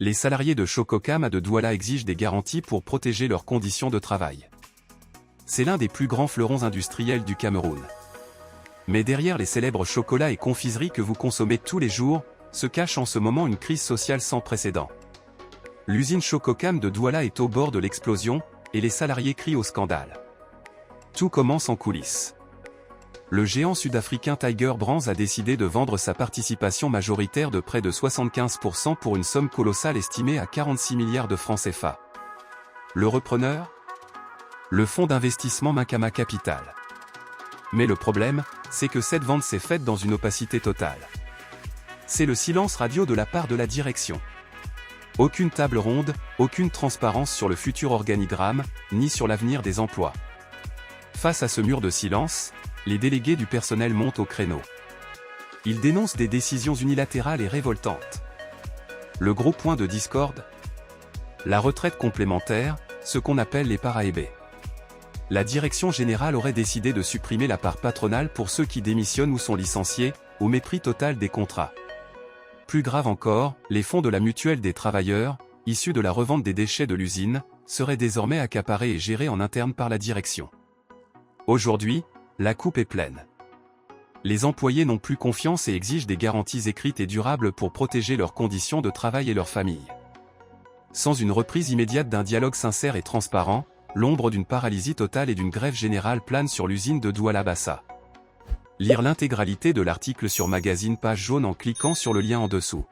Les salariés de Chococam de Douala exigent des garanties pour protéger leurs conditions de travail. C'est l'un des plus grands fleurons industriels du Cameroun. Mais derrière les célèbres chocolats et confiseries que vous consommez tous les jours, se cache en ce moment une crise sociale sans précédent. L'usine Chococam de Douala est au bord de l'explosion, et les salariés crient au scandale. Tout commence en coulisses. Le géant sud-africain Tiger Brands a décidé de vendre sa participation majoritaire de près de 75% pour une somme colossale estimée à 46 milliards de francs CFA. Le repreneur? Le fonds d'investissement Makama Capital. Mais le problème, c'est que cette vente s'est faite dans une opacité totale. C'est le silence radio de la part de la direction. Aucune table ronde, aucune transparence sur le futur organigramme, ni sur l'avenir des emplois. Face à ce mur de silence, les délégués du personnel montent au créneau. Ils dénoncent des décisions unilatérales et révoltantes. Le gros point de discorde? La retraite complémentaire, ce qu'on appelle les para-EB. La direction générale aurait décidé de supprimer la part patronale pour ceux qui démissionnent ou sont licenciés, au mépris total des contrats. Plus grave encore, les fonds de la mutuelle des travailleurs, issus de la revente des déchets de l'usine, seraient désormais accaparés et gérés en interne par la direction. Aujourd'hui, la coupe est pleine. Les employés n'ont plus confiance et exigent des garanties écrites et durables pour protéger leurs conditions de travail et leurs familles. Sans une reprise immédiate d'un dialogue sincère et transparent, l'ombre d'une paralysie totale et d'une grève générale plane sur l'usine de Douala-Bassa. Lire l'intégralité de l'article sur Magazine Page Jaune en cliquant sur le lien en dessous.